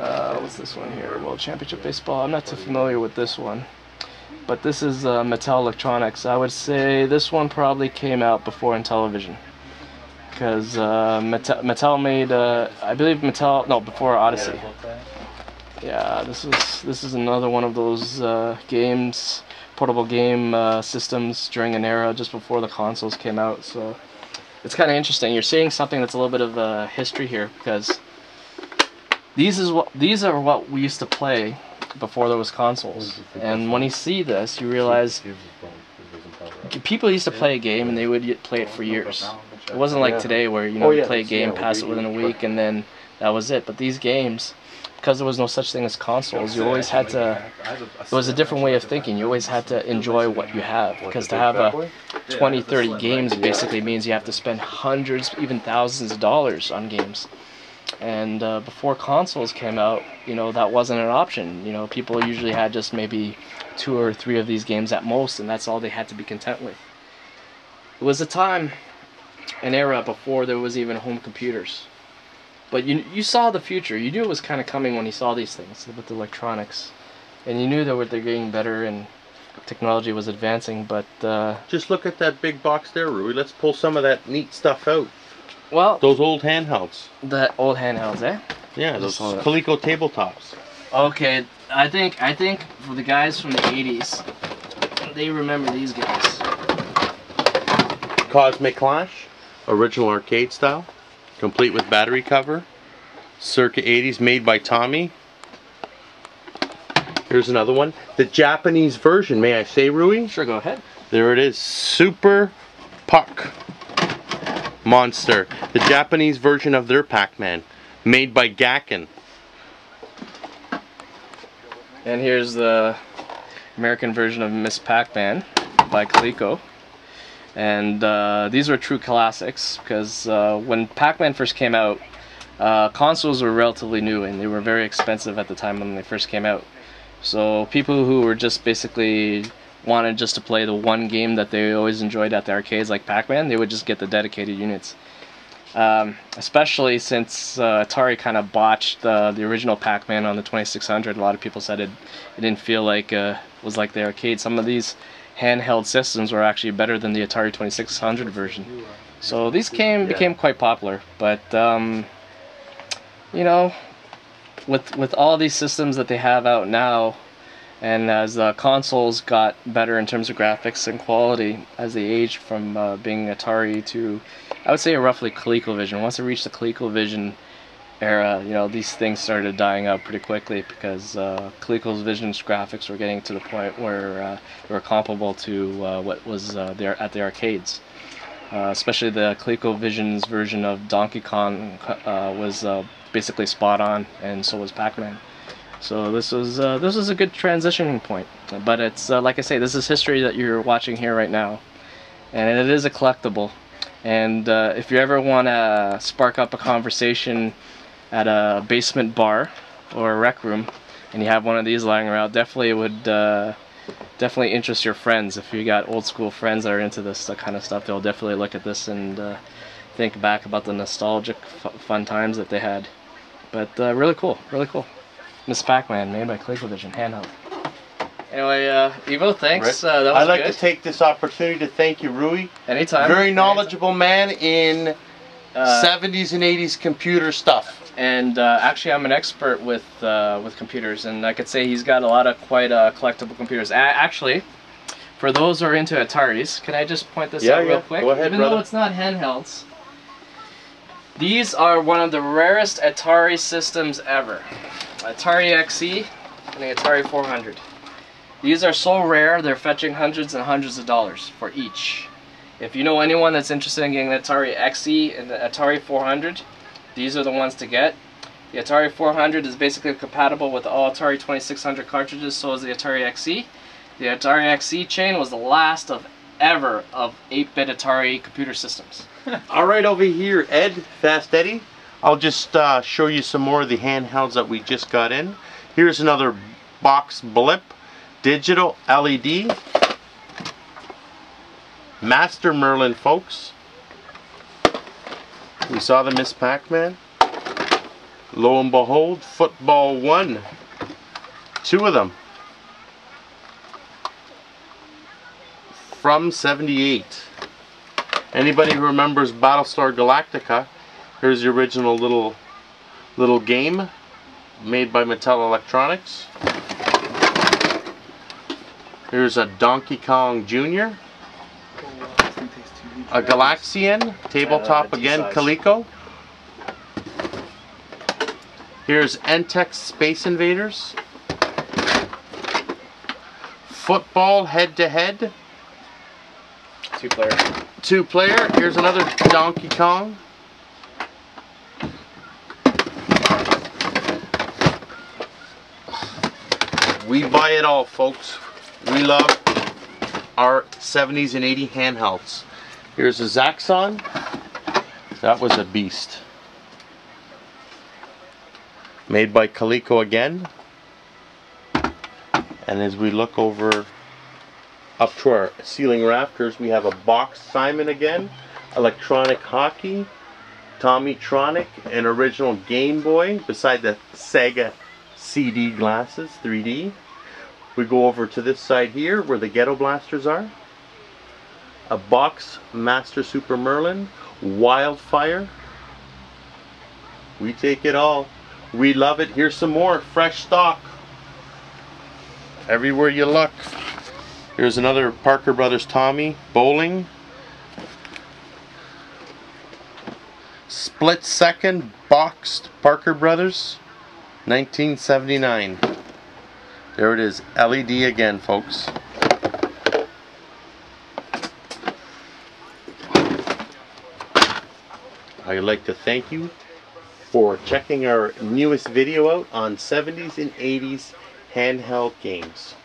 What's this one here? World Championship Baseball. I'm not too familiar with this one. But this is Mattel Electronics. I would say this one probably came out before Intellivision. Because Mattel made, I believe Mattel, no, before Odyssey. Yeah, this is another one of those games, portable game systems during an era just before the consoles came out. So it's kind of interesting. You're seeing something that's a little bit of history here, because these are what we used to play before there was consoles. And when you see this, you realize people used to play a game and they would play it for years. It wasn't like today where you play a game, pass it within a week, and then that was it. But these games, because there was no such thing as consoles, you always had to, it was a different way of thinking. You always had to enjoy what you have, because to have a 20, 30 games basically means you have to spend hundreds, even thousands of dollars on games. And before consoles came out, that wasn't an option. People usually had just maybe 2 or 3 of these games at most, and that's all they had to be content with. It was a time, an era before there was even home computers. But you saw the future. You knew it was kind of coming when you saw these things with the electronics. And you knew that they're getting better and technology was advancing, but... Just look at that big box there, Rui. Let's pull some of that neat stuff out. Well... Those old handhelds. The old handhelds, eh? Yeah, those Coleco tabletops. Okay, I think for the guys from the 80s, they remember these guys. Cosmic Clash, original arcade style, complete with battery cover, circa 80s, made by Tommy. Here's another one, the Japanese version, may I say, Rui? Sure, go ahead. There it is, Super Puck Monster, the Japanese version of their Pac-Man, made by Gakken. And here's the American version of Miss Pac-Man by Coleco. And these were true classics, because when Pac-Man first came out, consoles were relatively new and they were very expensive at the time when they first came out. So people who were just basically wanted just to play the one game that they always enjoyed at the arcades, like Pac-Man, they would just get the dedicated units. Especially since Atari kind of botched the original Pac-Man on the 2600. A lot of people said it didn't feel like was like the arcade. Some of these handheld systems were actually better than the Atari 2600 version. So these became quite popular. But with all these systems that they have out now, and as consoles got better in terms of graphics and quality as they aged from being Atari to, I would say, a roughly ColecoVision. Once it reached the ColecoVision era, these things started dying out pretty quickly, because ColecoVision's graphics were getting to the point where they were comparable to what was there at the arcades. Especially the ColecoVision's version of Donkey Kong was basically spot on, and so was Pac-Man. So this was a good transitioning point. But it's like I say, this is history that you're watching here right now, and it is a collectible. And if you ever want to spark up a conversation at a basement bar or a rec room, and you have one of these lying around, definitely would definitely interest your friends. If you got old school friends that are into this kind of stuff, they'll definitely look at this and think back about the nostalgic fun times that they had. But really cool, really cool. Miss Pac-Man, made by ColecoVision, handheld. Anyway, Evo, thanks. That was I'd like good. to take this opportunity to thank you, Rui. Anytime. Very knowledgeable man in 70s and 80s computer stuff. And actually, I'm an expert with computers, and I could say he's got a lot of quite collectible computers. Actually, for those who are into Ataris, can I just point this out real quick? Go ahead, Even brother. though it's not handhelds, these are one of the rarest Atari systems ever. Atari XE and the Atari 400. These are so rare, they're fetching hundreds and hundreds of dollars for each. If you know anyone that's interested in getting the Atari XE and the Atari 400, these are the ones to get. The Atari 400 is basically compatible with all Atari 2600 cartridges, so is the Atari XE. The Atari XE chain was the last of ever of 8-bit Atari computer systems. Alright, over here, Ed, Fast Eddie. I'll just show you some more of the handhelds that we just got in. Here's another box blip, digital LED, Master Merlin, folks. We saw the Miss Pac-Man. Lo and behold, Football 1. 2 of them. From 78. Anybody who remembers Battlestar Galactica, here's the original little game made by Mattel Electronics. Here's a Donkey Kong Jr. A Galaxian, tabletop again, Coleco. Here's Entex Space Invaders. Football head-to-head. 2-player. 2-player. Here's another Donkey Kong. We buy it all, folks. We love our 70s and 80s handhelds. Here's a Zaxxon. That was a beast. Made by Coleco again. And as we look over up to our ceiling rafters, we have a box Simon again, electronic hockey, Tommytronic, an original Game Boy beside the Sega CD glasses, 3D. We go over to this side here where the Ghetto Blasters are. A box Master Super Merlin, Wildfire. We take it all. We love it. Here's some more fresh stock. Everywhere you look. Here's another Parker Brothers Tommy, bowling. Split second boxed Parker Brothers, 1979. There it is, LED again, folks. I'd like to thank you for checking our newest video out on 70s and 80s handheld games.